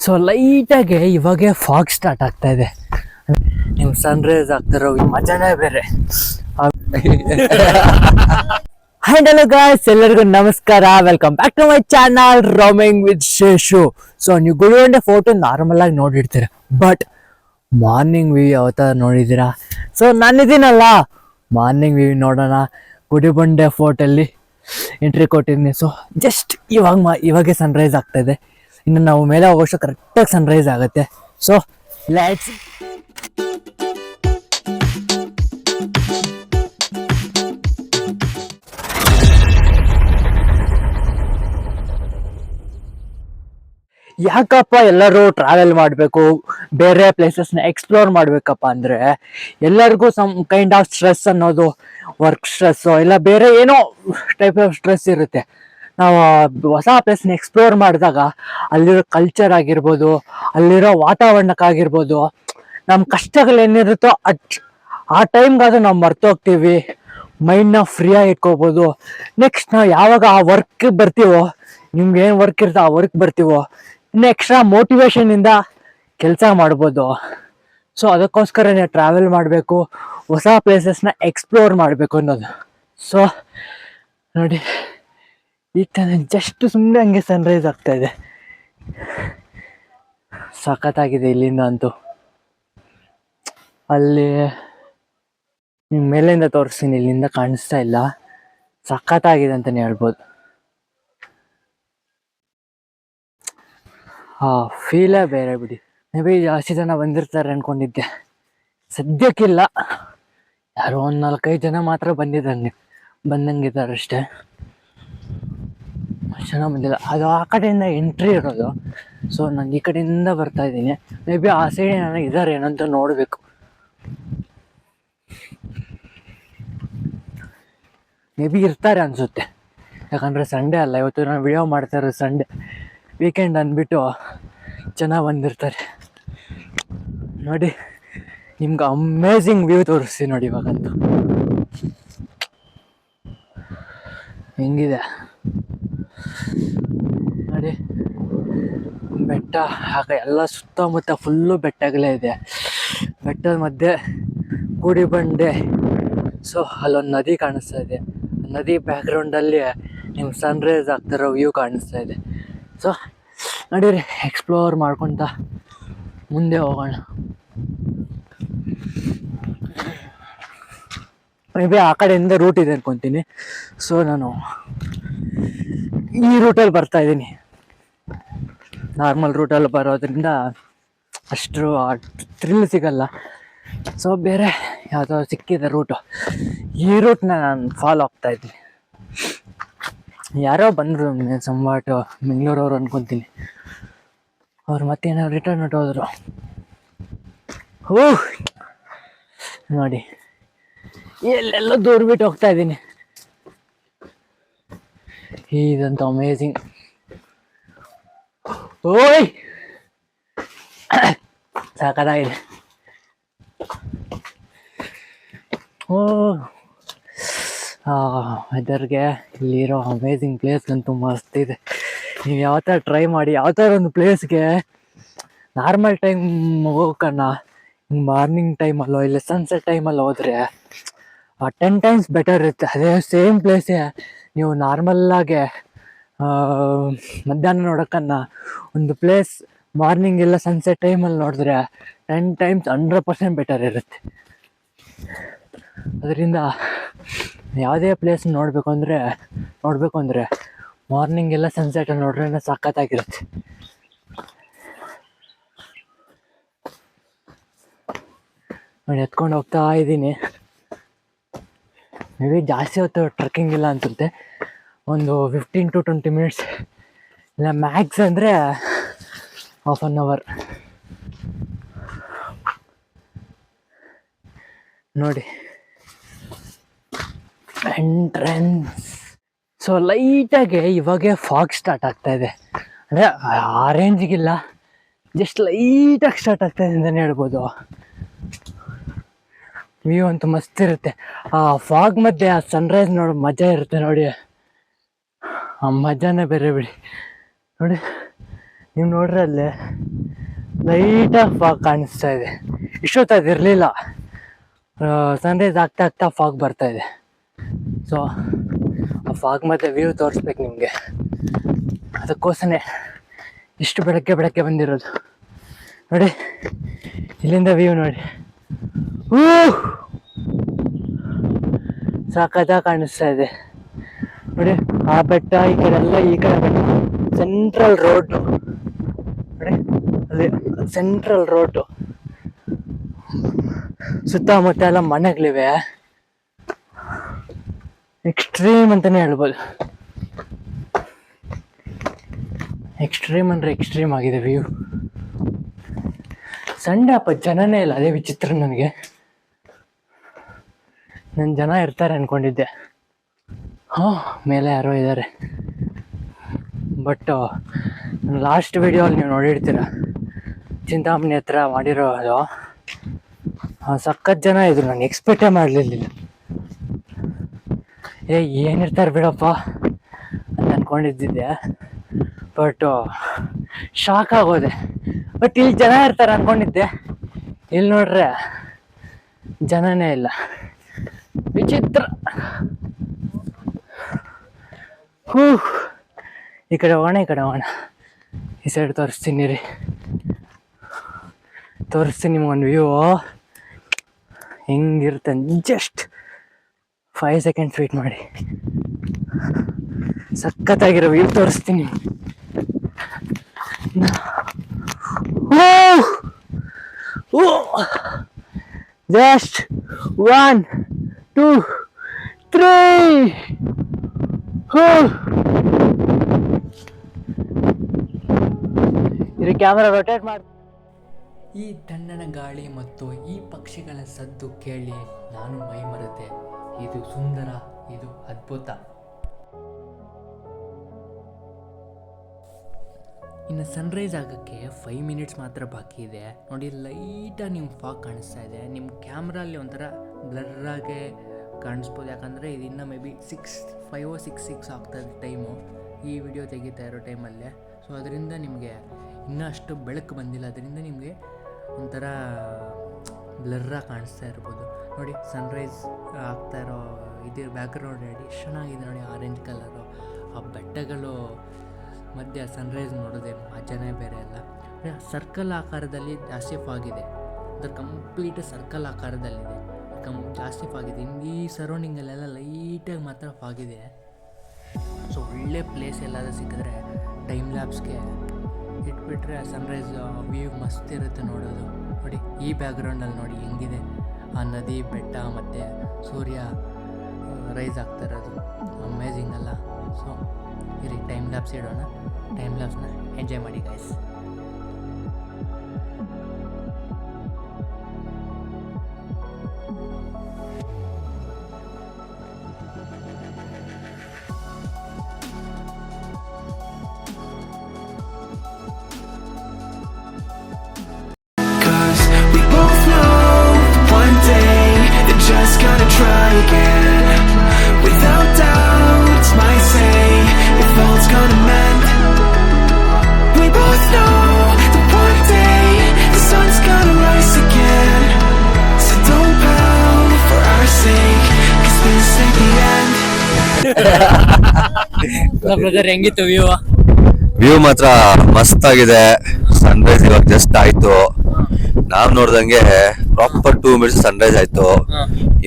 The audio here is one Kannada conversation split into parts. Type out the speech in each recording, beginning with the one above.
ಸೊ ಲೈಟಾಗಿ ಇವಾಗೆ ಫಾಗ್ ಸ್ಟಾರ್ಟ್ ಆಗ್ತಾ ಇದೆ. ನಿಮ್ಮ ಸನ್ರೈಸ್ ಆಗ್ತಿರೋ ಮಜಾನೇ ಬೇರೆ. ಹಲೋ ಗಾಯ್ಸ್, ಎಲ್ಲರಿಗೂ ನಮಸ್ಕಾರ. Welcome back to my channel roaming with Sheshu. So ನೀವು ಗುಡಿಬಂಡೆ ಫೋಟೋ ನಾರ್ಮಲ್ ಆಗಿ ನೋಡಿರ್ತೀರ, ಬಟ್ ಮಾರ್ನಿಂಗ್ ವ್ಯೂ ಯಾವ ಥರ ನೋಡಿದ್ದೀರಾ? ಸೊ ನಾನಿದ್ದೀನಲ್ಲ, ಮಾರ್ನಿಂಗ್ ವ್ಯೂ ನೋಡೋಣ. ಗುಡಿಬಂಡೆ ಫೋರ್ಟಲ್ಲಿ ಎಂಟ್ರಿ ಕೊಟ್ಟಿದ್ದೀನಿ. ಸೊ ಜಸ್ಟ್ ಇವಾಗೆ ಸನ್ರೈಸ್ ಆಗ್ತಾ ಇದೆ. ಇನ್ನು ನಾವು ಮೇಲೆ ಹೋಗೋಷ್ಟು ಕರೆಕ್ಟಾಗಿ ಸನ್ರೈಸ್ ಆಗುತ್ತೆ. ಸೊ ಲೆಟ್ಸ್ ಯಾಕಪ್ಪ ಎಲ್ಲರೂ ಟ್ರಾವೆಲ್ ಮಾಡಬೇಕು, ಬೇರೆ ಪ್ಲೇಸಸ್ನ ಎಕ್ಸ್ಪ್ಲೋರ್ ಮಾಡಬೇಕಪ್ಪ ಅಂದರೆ ಎಲ್ಲರಿಗೂ ಸಮ್ ಕೈಂಡ್ ಆಫ್ ಸ್ಟ್ರೆಸ್ ಅನ್ನೋದು, ವರ್ಕ್ ಸ್ಟ್ರೆಸ್ಸು ಇಲ್ಲ ಬೇರೆ ಏನೋ ಟೈಪ್ ಆಫ್ ಸ್ಟ್ರೆಸ್ ಇರುತ್ತೆ. ನಾವು ಹೊಸ ಪ್ಲೇಸ್ನ ಎಕ್ಸ್ಪ್ಲೋರ್ ಮಾಡಿದಾಗ ಅಲ್ಲಿರೋ ಕಲ್ಚರ್ ಆಗಿರ್ಬೋದು, ಅಲ್ಲಿರೋ ವಾತಾವರಣಕ್ಕಾಗಿರ್ಬೋದು, ನಮ್ಮ ಕಷ್ಟಗಳೇನಿರುತ್ತೋ ಆ ಟೈಮ್ಗಾದ್ರೂ ನಾವು ಮರ್ತೋಗ್ತೀವಿ, ಮೈಂಡ್ನ ಫ್ರೀಯಾಗಿ ಇಟ್ಕೋಬೋದು. ನೆಕ್ಸ್ಟ್ ನಾವು ಯಾವಾಗ ಆ ವರ್ಕ್ ಬರ್ತೀವೋ, ನಿಮ್ಗೆ ಏನು ವರ್ಕ್ ಇರುತ್ತೋ ಆ ವರ್ಕ್ ಬರ್ತೀವೋ, ಇನ್ನು ಎಕ್ಸ್ಟ್ರಾ ಮೋಟಿವೇಶನಿಂದ ಕೆಲಸ ಮಾಡ್ಬೋದು. ಸೊ ಅದಕ್ಕೋಸ್ಕರನೇ ಟ್ರಾವೆಲ್ ಮಾಡಬೇಕು, ಹೊಸ ಪ್ಲೇಸಸ್ನ ಎಕ್ಸ್ಪ್ಲೋರ್ ಮಾಡಬೇಕು ಅನ್ನೋದು. ಸೊ ನೋಡಿ, ಈಗ ತಾನೇ ಜಸ್ಟ್ ಸುಮ್ಮನೆ ಹಂಗೆ ಸನ್ರೈಸ್ ಆಗ್ತಾ ಇದೆ. ಸಖತ್ತಾಗಿದೆ ಇಲ್ಲಿಂದ ಅಂತೂ. ಅಲ್ಲಿ ನಿಮ್ಮ ಮೇಲಿಂದ ತೋರಿಸ್ತೀನಿ, ಇಲ್ಲಿಂದ ಕಾಣಿಸ್ತಾ ಇಲ್ಲ. ಸಖತ್ತಾಗಿದೆ ಅಂತಲೇ ಹೇಳ್ಬೋದು. ಫೀಲೇ ಬೇರೆ ಬಿಡಿ. ಮೇ ಬಿ ಜಾಸ್ತಿ ಜನ ಬಂದಿರ್ತಾರೆ ಅಂದ್ಕೊಂಡಿದ್ದೆ, ಸದ್ಯಕ್ಕಿಲ್ಲ. ಯಾರೋ ಒಂದು 4-5 ಜನ ಮಾತ್ರ ಬಂದಂಗಿದ್ದಾರೆ ಅಷ್ಟೇ. ಅಷ್ಟು ಜನ ಬಂದಿಲ್ಲ. ಅದು ಆ ಕಡೆಯಿಂದ ಎಂಟ್ರಿ ಇರೋದು. ಸೊ ನಾನು ಈ ಕಡೆಯಿಂದ ಬರ್ತಾ ಇದ್ದೀನಿ. ಮೇ ಬಿ ಆ ಸೈಡ್ ನನಗೆ ಇದ್ದಾರೆ ಏನಂತ ನೋಡಬೇಕು. ಮೇ ಬಿ ಇರ್ತಾರೆ ಅನಿಸುತ್ತೆ, ಯಾಕಂದರೆ ಸಂಡೇ ಅಲ್ಲ ಇವತ್ತು. ನಾನು ವಿಡಿಯೋ ಮಾಡ್ತಾ ಇರೋದು ಸಂಡೇ, ವೀಕೆಂಡ್ ಅಂದ್ಬಿಟ್ಟು ಜನ ಬಂದಿರ್ತಾರೆ. ನೋಡಿ, ನಿಮ್ಗೆ ಅಮೇಝಿಂಗ್ ವ್ಯೂ ತೋರಿಸ್ತೀನಿ ನೋಡಿ ಇವಾಗಂತೂ. ಹೆಂಗಿದೆ ನೋಡಿ, ಬೆಟ್ಟ ಆಗ ಎಲ್ಲ ಸುತ್ತಮುತ್ತ ಫುಲ್ಲು ಬೆಟ್ಟಗಳೇ ಇದೆ. ಬೆಟ್ಟದ ಮಧ್ಯೆ ಗುಡಿಬಂಡೆ. ಸೊ ಅಲ್ಲೊಂದು ನದಿ ಕಾಣಿಸ್ತಾ ಇದೆ. ನದಿ ಬ್ಯಾಕ್ಗ್ರೌಂಡಲ್ಲಿ ನಿಮ್ಮ ಸನ್ರೈಸ್ ಆಗ್ತಿರೋ ವ್ಯೂ ಕಾಣಿಸ್ತಾ ಇದೆ. ಸೊ ನಡೀರಿ, ಎಕ್ಸ್ಪ್ಲೋರ್ ಮಾಡ್ಕೊತ ಮುಂದೆ ಹೋಗೋಣ. ಮೇ ಬಿ ಆ ಕಡೆಯಿಂದ ರೂಟ್ ಇದೆ ಅನ್ಕೊತೀನಿ. ಸೊ ನಾನು ಈ ರೂಟಲ್ಲಿ ಬರ್ತಾ ಇದ್ದೀನಿ. ನಾರ್ಮಲ್ ರೂಟಲ್ಲಿ ಬರೋದ್ರಿಂದ ಅಷ್ಟು ಥ್ರಿಲ್ ಸಿಗಲ್ಲ. ಸೊ ಬೇರೆ ಯಾವುದೋ ಸಿಕ್ಕಿದೆ ರೂಟು, ಈ ರೂಟ್ನ ನಾನು ಫಾಲೋ ಆಗ್ತಾ ಇದ್ದೀನಿ. ಯಾರೋ ಬಂದರು ಸಂವಾಟು ಬೆಂಗಳೂರವ್ರು ಅನ್ಕೊತೀನಿ. ಅವ್ರು ಮತ್ತೇನೋ ರಿಟರ್ನ್ ಹೊಟ್ಟೋದ್ರು. ನೋಡಿ, ಎಲ್ಲೆಲ್ಲೋ ದೂರ ಬಿಟ್ಟು ಹೋಗ್ತಾ ಇದ್ದೀನಿ. ಇದಂತೂ ಅಮೇಝಿಂಗ್. ಓಯ್ ಸಾಕಾಗಿದೆ. ವೆದರ್ಗೆ ಇಲ್ಲಿರೋ ಅಮೇಝಿಂಗ್ ಪ್ಲೇಸ್ಗಂತೂ ಮಸ್ತ್ ಇದೆ. ನೀವು ಯಾವ ಥರ ಟ್ರೈ ಮಾಡಿ, ಯಾವ ಥರ ಒಂದು ಪ್ಲೇಸ್ಗೆ ನಾರ್ಮಲ್ ಟೈಮ್ ಹೋಗೋಕ್ಕನ್ನ ಮಾರ್ನಿಂಗ್ ಟೈಮಲ್ಲೋ ಇಲ್ಲ ಸನ್ಸೆಟ್ ಟೈಮಲ್ಲಿ ಹೋದರೆ 10 times ಬೆಟರ್ ಇರುತ್ತೆ. ಅದೇ ಸೇಮ್ ಪ್ಲೇಸೇ ನೀವು ನಾರ್ಮಲ್ಲಾಗೆ ಮಧ್ಯಾಹ್ನ ನೋಡೋಕ್ಕನ್ನ ಒಂದು ಪ್ಲೇಸ್ ಮಾರ್ನಿಂಗ್ ಇಲ್ಲ ಸನ್ಸೆಟ್ ಟೈಮಲ್ಲಿ ನೋಡಿದ್ರೆ 10 times 100% ಬೆಟರ್ ಇರುತ್ತೆ. ಅದರಿಂದ ಯಾವುದೇ ಪ್ಲೇಸ್ ನೋಡಬೇಕು ಅಂದರೆ ಮಾರ್ನಿಂಗ್ ಎಲ್ಲ ಸನ್ಸೆಟಲ್ಲಿ ನೋಡ್ರೆ ಸಖತ್ತಾಗಿರುತ್ತೆ. ನೋಡಿ, ಎತ್ಕೊಂಡು ಹೋಗ್ತಾ ಇದ್ದೀನಿ. ಮೇ ಬಿ ಜಾಸ್ತಿ ಹೊತ್ತು ಟ್ರೆಕ್ಕಿಂಗ್ ಇಲ್ಲ ಅನ್ಸುತ್ತೆ, ಒಂದು 15 to 20 minutes, ಇಲ್ಲ ಮ್ಯಾಕ್ಸ್ ಅಂದರೆ 1/2 hour. ನೋಡಿ ಎಂಟ್ರೆನ್ಸ್. ಸೊ ಲೈಟಾಗಿ ಇವಾಗೆ ಫಾಗ್ ಸ್ಟಾರ್ಟ್ ಆಗ್ತಾ ಇದೆ. ಅಂದರೆ ಆ ರೇಂಜಿಗಿಲ್ಲ, ಜಸ್ಟ್ ಲೈಟಾಗಿ ಸ್ಟಾರ್ಟ್ ಆಗ್ತಾ ಇದೆ ಅಂತಲೇ ಹೇಳ್ಬೋದು. ವ್ಯೂ ಅಂತೂ ಮಸ್ತ್ ಇರುತ್ತೆ. ಆ ಫಾಗ್ ಮಧ್ಯೆ ಆ ಸನ್ರೈಸ್ ನೋಡೋ ಮಜಾ ಇರುತ್ತೆ ನೋಡಿ, ಆ ಮಜಾನೇ ಬೇರೆ ಬಿಡಿ. ನೋಡಿ, ನೀವು ನೋಡ್ರೆ ಅಲ್ಲೇ ಲೈಟಾಗಿ ಫಾಗ್ ಕಾಣಿಸ್ತಾ ಇದೆ. ಇಷ್ಟೊತ್ತದು ಇರಲಿಲ್ಲ, ಸನ್ರೈಸ್ ಆಗ್ತಾ ಆಗ್ತಾ ಫಾಗ್ ಬರ್ತಾ ಇದೆ. ಸೊ ಆ ಫಾಗ್ ಮತ್ತೆ ವ್ಯೂ ತೋರಿಸ್ಬೇಕು ನಿಮಗೆ, ಅದಕ್ಕೋಸ್ಕರನೇ ಇಷ್ಟು ಬೆಳಗ್ಗೆ ಬೆಳಗ್ಗೆ ಬಂದಿರೋದು. ನೋಡಿ ಇಲ್ಲಿಂದ ವ್ಯೂ ನೋಡಿ, ಸಾಕಾದಾಗ ಕಾಣಿಸ್ತಾ ಇದೆ ನೋಡಿ. ಆ ಬೆಟ್ಟ ಈ ಕಡೆ ಎಲ್ಲ, ಈ ಕಡೆ ಬೆಟ್ಟ, ಸೆಂಟ್ರಲ್ ರೋಡ್ ನೋಡಿ, ಅಲ್ಲಿ ಸೆಂಟ್ರಲ್ ರೋಡ್, ಸುತ್ತಮುತ್ತ ಎಲ್ಲ ಮನೆಗಳಿವೆ. ಎಕ್ಸ್ಟ್ರೀಮ್ ಅಂತಾನೆ ಹೇಳ್ಬೋದು. ಎಕ್ಸ್ಟ್ರೀಮ್ ಅಂದ್ರೆ ಎಕ್ಸ್ಟ್ರೀಮ್ ಆಗಿದೆ ವ್ಯೂ. ಸಂಡೆ ಅಪ್ಪ ಜನನೇ ಇಲ್ಲ, ಅದೇ ವಿಚಿತ್ರ ನನಗೆ. ನನ್ನ ಜನ ಇರ್ತಾರೆ ಅನ್ಕೊಂಡಿದ್ದೆ. ಮೇಲೆ ಯಾರೋ ಇದ್ದಾರೆ. ಬಟ್ ಲಾಸ್ಟ್ ವಿಡಿಯೋಲ್ಲಿ ನೀವು ನೋಡಿರ್ತೀರ, ಚಿಂತಾಮಣಿ ಹತ್ರ ಮಾಡಿರೋದು, ಸಖತ್ ಜನ ಇದ್ರು. ನಾನು ಎಕ್ಸ್ಪೆಕ್ಟೇ ಮಾಡಲಿಲ್ಲ. ಏನಿರ್ತಾರೆ ಬಿಡಪ್ಪ ಅಂತ ಅಂದ್ಕೊಂಡಿದ್ದಿದ್ದೆ. ಬಟ್ ಶಾಕ್ ಆಗೋದೆ. ಬಟ್ ಇಲ್ಲಿ ಜನ ಇರ್ತಾರೆ ಅಂದ್ಕೊಂಡಿದ್ದೆ, ಇಲ್ಲಿ ನೋಡ್ರೆ ಜನನೇ ಇಲ್ಲ. ವಿಚಿತ್ರ. ಈ ಕಡೆ ಹೋಗೋಣ, ಈ ಕಡೆ ಹೋಗೋಣ. ಈ ಸೈಡ್ ತೋರಿಸ್ತೀನಿ ರೀ, ತೋರಿಸ್ತೀನಿ ನಿಮ್ಗೊಂದು ವ್ಯೂ ಹೆಂಗಿರುತ್ತೆ. ಜಸ್ಟ್ 5 seconds ವೇಟ್ ಮಾಡಿ, ಸಖತ್ತಾಗಿರೋ ವ್ಯೂ ತೋರಿಸ್ತೀನಿ. ಜಸ್ಟ್ 1 2 3. ಇದು ಕ್ಯಾಮರಾ ರೊಟೇಟ್ ಮಾಡಿ. ಈ ತಣ್ಣನ ಗಾಳಿ ಮತ್ತು ಈ ಪಕ್ಷಿಗಳ ಸದ್ದು ಕೇಳಿ ನಾನು ಮೈ ಮರೆತೆ. ಇದು ಸುಂದರ, ಇದು ಅದ್ಭುತ. ಇನ್ನು ಸನ್ರೈಸ್ ಆಗೋಕ್ಕೆ 5 minutes ಮಾತ್ರ ಬಾಕಿ ಇದೆ ನೋಡಿ. ಲೈಟಾಗಿ ನಿಮ್ಮ ಫಾಗ್ ಕಾಣಿಸ್ತಾ ಇದೆ. ನಿಮ್ಮ ಕ್ಯಾಮ್ರಲ್ಲಿ ಒಂಥರ ಬ್ಲರ್ರಾಗೆ ಕಾಣಿಸ್ಬೋದು, ಯಾಕಂದರೆ ಇದು ಇನ್ನೂ ಮೇ ಬಿ 5 or 6 ಆಗ್ತಾಯಿದೆ ಟೈಮು ಈ ವಿಡಿಯೋ ತೆಗಿತಾ ಇರೋ ಟೈಮಲ್ಲೇ. ಸೊ ಅದರಿಂದ ನಿಮಗೆ ಇನ್ನೂ ಅಷ್ಟು ಬೆಳಕು ಬಂದಿಲ್ಲ, ಅದರಿಂದ ನಿಮಗೆ ಒಂಥರ ಬ್ಲರ್ರಾಗಿ ಕಾಣಿಸ್ತಾ ಇರ್ಬೋದು ನೋಡಿ. ಸನ್ರೈಸ್ ಆಗ್ತಾ ಇರೋ ಇದು ಬ್ಯಾಕ್ಗ್ರೌಂಡ್ ನೋಡಿ, ಎಷ್ಟು ಚೆನ್ನಾಗಿದೆ ನೋಡಿ. ಆರೆಂಜ್ ಕಲರು, ಆ ಬೆಟ್ಟಗಳು ಮಧ್ಯೆ ಸನ್ರೈಸ್ ನೋಡೋದೆ ಮಜಾನೇ ಬೇರೆ ಅಲ್ಲ. ಸರ್ಕಲ್ ಆಕಾರದಲ್ಲಿ ಜಾಸ್ತಿ ಫಾಗಿದೆ, ಅದು ಕಂಪ್ಲೀಟ್ ಸರ್ಕಲ್ ಆಕಾರದಲ್ಲಿದೆ, ಜಾಸ್ತಿ ಫಾಗಿದೆ. ಈ ಸರೌಂಡಿಂಗಲ್ಲೆಲ್ಲ ಲೈಟಾಗಿ ಮಾತ್ರ ಫಾಗಿದೆ. ಸೊ ಒಳ್ಳೆ ಪ್ಲೇಸ್ ಎಲ್ಲಾದರೂ ಸಿಕ್ಕಿದ್ರೆ ಟೈಮ್ ಲ್ಯಾಬ್ಸ್ಗೆ ಇಟ್ಬಿಟ್ರೆ ಸನ್ರೈಸ್ ವ್ಯೂ ಮಸ್ತ್ ಇರುತ್ತೆ ನೋಡೋದು. ನೋಡಿ ಈ ಬ್ಯಾಕ್ಗ್ರೌಂಡಲ್ಲಿ ನೋಡಿ ಹೆಂಗಿದೆ ಆ ನದಿ, ಬೆಟ್ಟ ಮತ್ತು ಸೂರ್ಯ ರೈಸ್ ಆಗ್ತಾ ಇರೋದು, ಅಮೇಝಿಂಗ್ ಅಲ್ಲ. ಸೊ ಇರಿ ಟೈಮ್ ಲ್ಯಾಬ್ಸ್ ಇಡೋಣ, ಟೈಮ್ ಲ್ಯಾಬ್ಸ್ನ ಎಂಜಾಯ್ ಮಾಡಿ ಗೈಸ್. ಬ್ರದರ್ ಹೆಂಗಿತ್ತು ವ್ಯೂ? ವ್ಯೂ ಮಾತ್ರ ಮಸ್ತ್ ಆಗಿದೆ. ಸನ್ರೈಸ್ ಇವಾಗ ಜಸ್ಟ್ ಆಯ್ತು, ನಾವ್ ನೋಡ್ದಂಗೆ ಪ್ರಾಪರ್ 2 minutes ಸನ್ರೈಸ್ ಆಯ್ತು.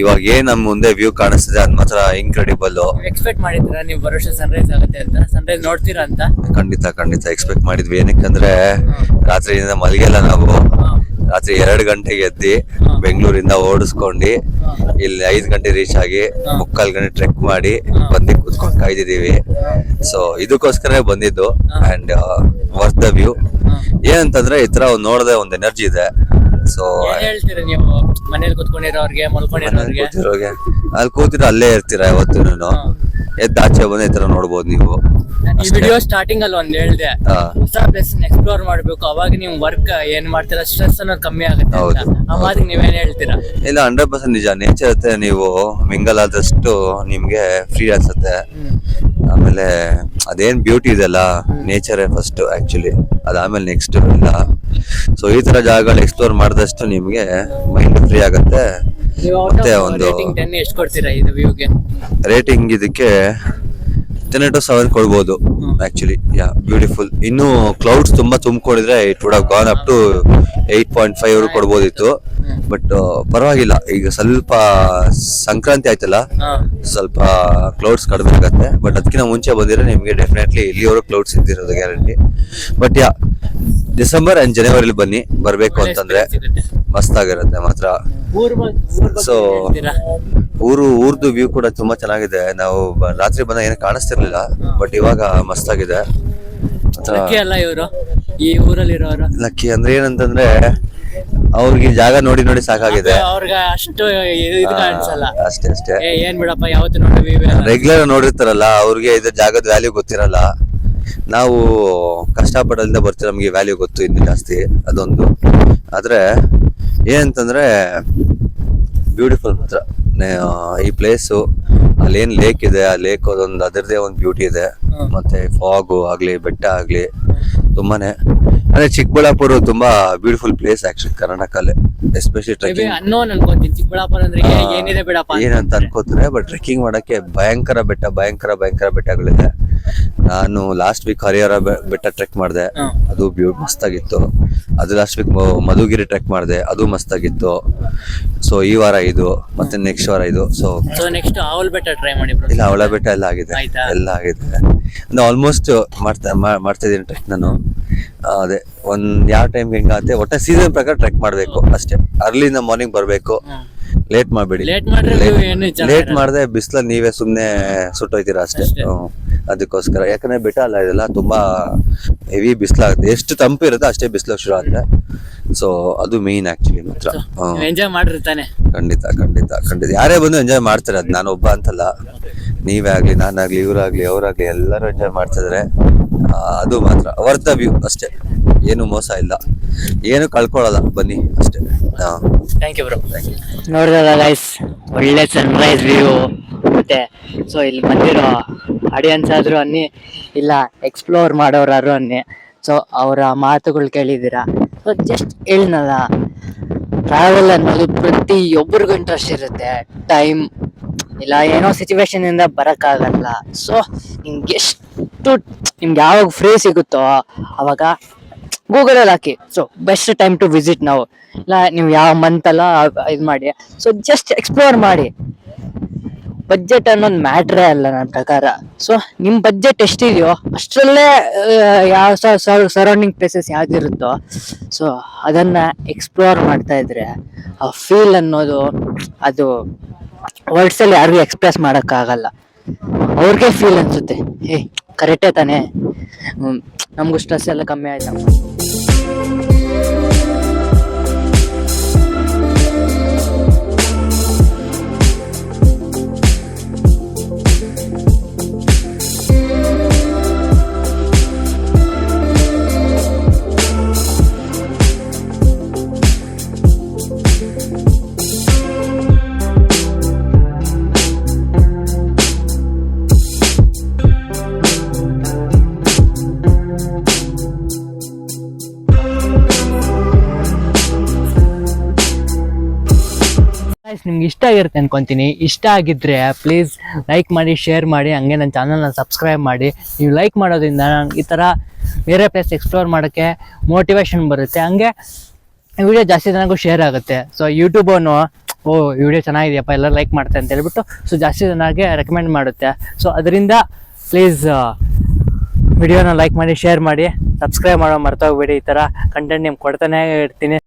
ಇವಾಗ ಏನ್ ನಮ್ ಮುಂದೆ ವ್ಯೂ ಕಾಣಿಸ್ತಿದೆ ಅದ್ ಮಾತ್ರ ಇನ್ಕ್ರೆಡಿಬಲ್. ಎಕ್ಸ್ಪೆಕ್ಟ್ ಮಾಡಿದ್ರಾ ನೀವು ಬರೋ ಸನ್ರೈಸ್ ಆಗುತ್ತೆ ಅಂತ? ಸನ್ರೈಸ್ ನೋಡ್ತೀರಾ ಅಂತ? ಖಂಡಿತ ಎಕ್ಸ್ಪೆಕ್ಟ್ ಮಾಡಿದ್ವಿ. ಏನಕ್ಕಂದ್ರೆ ರಾತ್ರಿಯಿಂದ ಮಲಗಿಲ್ಲ ನಾವು. ರಾತ್ರಿ 2 ಗಂಟೆಗೆ ಎದ್ದಿ ಬೆಂಗಳೂರಿಂದ ಓಡಿಸ್ಕೊಂಡು ಇಲ್ಲಿ 5 ಗಂಟೆ ರೀಚ್ ಆಗಿ 3:15 ಗಂಟೆ ಟ್ರೆಕ್ ಮಾಡಿ ಬಂದು ಕೂತ್ಕೊಂಡು ಕಾಯ್ದಿದೀವಿ. ಸೊ ಇದಕ್ಕೋಸ್ಕರ ಬಂದಿದ್ದು. And worth the view. ಏನಂತಂದ್ರೆ ಈ ತರ ನೋಡದೆ ಒಂದ್ ಎನರ್ಜಿ ಇದೆ. ಸೊ ಹೇಳ್ತೀರಾ ನೀವು ಮನೇಲಿ ಕೂತ್ಕೊಂಡಿರೋರ್ಗೆ, ಮಲ್ಕೊಂಡಿರೋರ್ಗೆ? ಅಲ್ಲಿ ಕೂತಿರೋ ಅಲ್ಲೇ ಇರ್ತೀರಾ ಯಾವತ್ತೂನು. ಆಚೆ ಬಂದು ಈ ತರ ನೋಡ್ಬೋದು ನೀವು. ಈ ವಿಡಿಯೋ ಸ್ಟಾರ್ಟಿಂಗ್ ಅಲ್ಲಿ ಒಂದ್ ಹೇಳ್ದೆ, ಹೊಸ ಪ್ಲೇಸ್ ಎಕ್ಸ್ಪ್ಲೋರ್ ಮಾಡ್ಬೇಕು, ಅವಾಗ ನೀವು ವರ್ಕ್ ಏನ್ ಮಾಡ್ತೀರಾ ಸ್ಟ್ರೆಸ್ ಅನ್ನೋದು ಕಮ್ಮಿ ಆಗುತ್ತೆ ಅಂತ. ಆ ಮಾತಿಗೆ ನೀವೇನ್ ಹೇಳ್ತೀರಾ? ಇಲ್ಲ, 100% ನಿಜ. ನೇಚರ್ ಜೊತೆ ನೀವು ಮಿಂಗಲ್ ಆದಷ್ಟು ನಿಮ್ಗೆ ಫ್ರೀ ಅನ್ಸುತ್ತೆ. ಆಮೇಲೆ ಅದೇನ್ ಬ್ಯೂಟಿ ಇದೆಲ್ಲ ನೇಚರೇ ಫಸ್ಟ್ ಆಕ್ಚುಲಿ, ಅದಾದ್ಮೇಲೆ ನೆಕ್ಸ್ಟ್ ಇಲ್ಲ. ಸೊ ಈ ತರ ಜಾಗಗಳು ಎಕ್ಸ್ಪ್ಲೋರ್ ಮಾಡಿದಷ್ಟು ನಿಮ್ಗೆ ಮೈಂಡ್ ಫ್ರೀ ಆಗುತ್ತೆ. ಮತ್ತೆ ಒಂದು ಎಷ್ಟು ಕೊಡ್ತೀರಾ ಇದು ವ್ಯೂಗೆ? ರೇಟಿಂಗ್ ಇದಕ್ಕೆ 10 to 7 ಕೊಡ್ಬೋದು ಆಕ್ಚುಲಿ. ಬ್ಯೂಟಿಫುಲ್. ಇನ್ನು ಕ್ಲೌಡ್ಸ್ ತುಂಬಾ ತುಂಬಿಕೊಂಡಿದ್ರೆ it would have gone up to 8.5 ಕೊಡ್ಬೋದಿತ್ತು. ಬಟ್ ಪರವಾಗಿಲ್ಲ, ಈಗ ಸ್ವಲ್ಪ ಸಂಕ್ರಾಂತಿ ಆಯ್ತಲ್ಲ, ಸ್ವಲ್ಪ ಕ್ಲೌಡ್ಸ್ ಕಡಿಮೆ ಆಗತ್ತೆ. ಬಟ್ ಅದಕ್ಕಿಂತ ಮುಂಚೆ ಬಂದಿದ್ರೆ ನಿಮ್ಗೆ ಡೆಫಿನೆಟ್ಲಿ ಇಲ್ಲಿವರೆಗೂ ಕ್ಲೌಡ್ಸ್ ಇದ್ದಿರೋದು ಗ್ಯಾರಂಟಿ. ಬಟ್ ಡಿಸೆಂಬರ್ ಅಂಡ್ ಜನವರಿಲಿ ಬನ್ನಿ, ಬರ್ಬೇಕು ಅಂತಂದ್ರೆ ಮಸ್ತ್ ಆಗಿರುತ್ತೆ ಮಾತ್ರ. ಸೊ ಊರ್ದು ವ್ಯೂ ಕೂಡ ತುಂಬಾ ಚೆನ್ನಾಗಿದೆ. ನಾವು ರಾತ್ರಿ ಬಂದಾಗ ಏನು ಕಾಣಿಸ್ತಿರ್ಲಿಲ್ಲ, ಬಟ್ ಇವಾಗ ಮಸ್ತ್ ಆಗಿದೆ. ಈ ಊರಲ್ಲಿರೋರು ಲಕ್ಕಿ ಅಂದ್ರೆ ಏನಂತಂದ್ರೆ ಅವ್ರಿಗೆ ಜಾಗ ನೋಡಿ ನೋಡಿ ಸಾಕಾಗಿದೆ. ಅಷ್ಟು ಅಷ್ಟೇ ಅಷ್ಟೇ. ಏನ್ ಬಿಡಪ್ಪ, ಯಾವತ್ತು ರೆಗ್ಯುಲರ್ ನೋಡಿರ್ತಾರಲ್ಲ, ಅವ್ರಿಗೆ ಇದು ಜಾಗದ ವ್ಯಾಲ್ಯೂ ಗೊತ್ತಿರಲ್ಲ. ನಾವು ಕಷ್ಟಪಡೋದ್ರಿಂದ ಬರ್ತೀವಿ, ನಮ್ಗೆ ವ್ಯಾಲ್ಯೂ ಗೊತ್ತು ಇನ್ನು ಜಾಸ್ತಿ, ಅದೊಂದು. ಆದ್ರೆ ಏನಂತಂದ್ರೆ ಬ್ಯೂಟಿಫುಲ್ ಮಾತ್ರ ಈ ಪ್ಲೇಸು. ಅಲ್ಲೇನ್ ಲೇಕ್ ಇದೆ, ಆ ಲೇಕ್ ಅದೊಂದು ಅದರದೇ ಒಂದು ಬ್ಯೂಟಿ ಇದೆ. ಮತ್ತೆ ಫಾಗು ಆಗ್ಲಿ, ಬೆಟ್ಟ ಆಗ್ಲಿ, ತುಂಬಾನೇ. ಅದೇ ಚಿಕ್ಕಬಳ್ಳಾಪುರ ತುಂಬಾ ಬ್ಯೂಟಿಫುಲ್ ಪ್ಲೇಸ್ ಆಕ್ಚುಲಿ ಕರ್ನಾಟಕಲ್ಲೇ, ಎಸ್ಪೆಷಲಿ ಟ್ರೆಕ್ಕಿಂಗ್. ಏನಂತ ಅನ್ಕೋತಾರೆ, ಬಟ್ ಟ್ರೆಕ್ಕಿಂಗ್ ಮಾಡಕ್ಕೆ ಭಯಂಕರ ಬೆಟ್ಟಗಳಿದೆ. ನಾನು ಲಾಸ್ಟ್ ವೀಕ್ ಹರಿಹರ ಬೆಟ್ಟ ಟ್ರೆಕ್ ಮಾಡಿದೆ, ಅದು ಮಸ್ತಾಗಿತ್ತು. ಅದು ಲಾಸ್ಟ್ ವೀಕ್ ಮಧುಗಿರಿ ಟ್ರೆಕ್ ಮಾಡಿದೆ, ಅದು ಮಸ್ತಾಗಿತ್ತು. ಸೊ ಈ ವಾರ ಇದು, ಮತ್ತೆ ನೆಕ್ಸ್ಟ್ ವಾರ ಇದು. ಸೊ ನೆಕ್ಸ್ಟ್ ಅವಲ್ ಬೆಟ್ಟ ಟ್ರೈ ಮಾಡಿ. ಇಲ್ಲ, ಅವಳ ಬೆಟ್ಟ ಎಲ್ಲ ಆಗಿದೆ. ಆಲ್ಮೋಸ್ಟ್ ಮಾಡ್ತಾ ಇದೀನಿ ಟ್ರೆಕ್ ನಾನು. ಅದೇ ಯಾವ ಟೈಮ್ ಹೆಂಗಾಗುತ್ತೆ, ಒಟ್ಟ ಸೀಸನ್ ಪ್ರಕಾರ ಟ್ರೆಕ್ ಮಾಡ್ಬೇಕು ಅಷ್ಟೇ. ಅರ್ಲಿ ಇನ್ ದ ಮಾರ್ನಿಂಗ್ ಬರ್ಬೇಕು, ಲೇಟ್ ಮಾಡ್ಬೇಡಿ. ಲೇಟ್ ಮಾಡದೆ ಬಿಸಿಲಲ್ಲಿ ನೀವೇ ಸುಮ್ನೆ ಸುಟ್ಟೋಯ್ತೀರಾ ಅಷ್ಟೇ. ಅದಕ್ಕೋಸ್ಕರ, ಯಾಕಂದ್ರೆ ಬೆಟ್ಟ ಅಲ್ಲ ಇದೆಲ್ಲ, ತುಂಬಾ ಹೆವಿ ಬಿಸಿಲಾಗುತ್ತೆ. ಎಷ್ಟು ತಂಪು ಇರುತ್ತೆ ಅಷ್ಟೇ ಬಿಸಿಲು ಶುರು ಆಗುತ್ತೆ. ಸೊ ಅದು ಮೇನ್ ಆಕ್ಚುಲಿ ಮಾತ್ರ. ಎಂಜಾಯ್ ಮಾಡಿರ್ತಾನೆ. ಖಂಡಿತ ಯಾರೇ ಬಂದು ಎಂಜಾಯ್ ಮಾಡ್ತಾರೆ. ಅದು ನಾನು ಒಬ್ಬ ಅಂತಲ್ಲ, ನೀವೇ ಆಗ್ಲಿ, ನಾನಾಗ್ಲಿ, ಇವರಾಗ್ಲಿ, ಅವರಾಗ್ಲಿ, ಎಲ್ಲರೂ ಎಂಜಾಯ್ ಮಾಡ್ತಿದ್ರೆ ಅದು ಮಾತ್ರ ವರ್ತ್ ದ ವ್ಯೂ ಅಷ್ಟೇ. ಏನು ಮೋಸ ಇಲ್ಲ, ಏನು ಕಳ್ಕೊಳ್ಳಲ್ಲ, ಬನ್ನಿ ಅಷ್ಟೇ. Thank you bro. ನೋಡಿದ್ರಲ್ಲ ಗೈಸ್, ಒಳ್ಳೆ ಸನ್ರೈಸ್ ವ್ಯೂ. ಮತ್ತೆ ಸೊ ಇಲ್ಲಿ ಬಂದಿರೋ ಆಡಿಯನ್ಸ್ ಆದ್ರೂ ಅನ್ನಿ, ಇಲ್ಲ ಎಕ್ಸ್ಪ್ಲೋರ್ ಮಾಡೋರಾದ್ರು ಅನ್ನಿ, ಸೊ ಅವರ ಮಾತುಗಳು ಕೇಳಿದ್ದೀರಾ. ಸೊ ಜಸ್ಟ್ ಹೇಳಿನಲ್ಲ, ಟ್ರಾವೆಲ್ ಅನ್ನೋದು ಪ್ರತಿಯೊಬ್ಬರಿಗೂ ಇಂಟ್ರೆಸ್ಟ್ ಇರುತ್ತೆ. ಟೈಮ್ ಇಲ್ಲ, ಏನೋ ಸಿಚುವೇಶನ್ ಇಂದ ಬರೋಕ್ಕಾಗಲ್ಲ. ಸೊ ನಿಮ್ಗೆ ಯಾವಾಗ ಫ್ರೀ ಸಿಗುತ್ತೋ ಅವಾಗ ಗೂಗಲಲ್ಲಿ ಹಾಕಿ, so best time to visit ನಾವು. ಇಲ್ಲ ನೀವು ಯಾವ ಮಂತ್ ಅಲ್ಲ ಇದು ಮಾಡಿ, ಸೊ ಜಸ್ಟ್ ಎಕ್ಸ್ಪ್ಲೋರ್ ಮಾಡಿ. ಬಜೆಟ್ ಅನ್ನೋದು ಮ್ಯಾಟ್ರೇ ಅಲ್ಲ ನನ್ನ ಪ್ರಕಾರ. ಸೊ ನಿಮ್ಮ ಬಜೆಟ್ ಎಷ್ಟಿದೆಯೋ ಅಷ್ಟರಲ್ಲೇ ಯಾವ ಸರೌಂಡಿಂಗ್ ಪ್ಲೇಸಸ್ ಯಾವ್ದಿರುತ್ತೋ ಸೊ ಅದನ್ನ ಎಕ್ಸ್ಪ್ಲೋರ್ ಮಾಡ್ತಾ ಇದ್ರೆ ಆ ಫೀಲ್ ಅನ್ನೋದು ಅದು ವರ್ಡ್ಸಲ್ಲಿ ಯಾರಿಗೂ ಎಕ್ಸ್ಪ್ರೆಸ್ ಮಾಡೋಕ್ಕಾಗಲ್ಲ. ಅವ್ರಿಗೆ ಫೀಲ್ ಅನ್ಸುತ್ತೆ, ಕರೆಕ್ಟೇ ತಾನೇ, ನಮಗೂ ಸ್ಟ್ರೆಸ್ ಎಲ್ಲ ಕಮ್ಮಿ ಆಯ್ತಾ. ನಿಮ್ಗೆ ಇಷ್ಟ ಆಗಿರುತ್ತೆ ಅನ್ಕೊಂತೀನಿ. ಇಷ್ಟ ಆಗಿದ್ರೆ ಪ್ಲೀಸ್ ಲೈಕ್ ಮಾಡಿ, ಶೇರ್ ಮಾಡಿ, ಹಂಗೆ ನನ್ನ ಚಾನಲ್ನ ಸಬ್ಸ್ಕ್ರೈಬ್ ಮಾಡಿ. ನೀವು ಲೈಕ್ ಮಾಡೋದ್ರಿಂದ ನಂಗೆ ಈ ಥರ ಬೇರೆ ಪ್ಲೇಸ್ ಎಕ್ಸ್ಪ್ಲೋರ್ ಮಾಡೋಕ್ಕೆ ಮೋಟಿವೇಶನ್ ಬರುತ್ತೆ. ಹಂಗೆ ವಿಡಿಯೋ ಜಾಸ್ತಿ ಜನಗೂ ಶೇರ್ ಆಗುತ್ತೆ. ಸೊ ಯೂಟ್ಯೂಬನ್ನು ವಿಡಿಯೋ ಚೆನ್ನಾಗಿದೆಯಪ್ಪ ಎಲ್ಲ ಲೈಕ್ ಮಾಡ್ತಾರೆ ಅಂತ ಹೇಳ್ಬಿಟ್ಟು ಸೊ ಜಾಸ್ತಿ ಜನಕ್ಕೆ ರೆಕಮೆಂಡ್ ಮಾಡುತ್ತೆ. ಸೊ ಅದರಿಂದ ಪ್ಲೀಸ್ ವಿಡಿಯೋನ ಲೈಕ್ ಮಾಡಿ, ಶೇರ್ ಮಾಡಿ, ಸಬ್ಸ್ಕ್ರೈಬ್ ಮಾಡೋ ಮರ್ತೋಗ್ಬೇಡಿ. ಈ ಥರ ಕಂಟೆಂಟ್ ನಿಮ್ಗೆ ಕೊಡ್ತಾನೆ ಇರ್ತೀನಿ.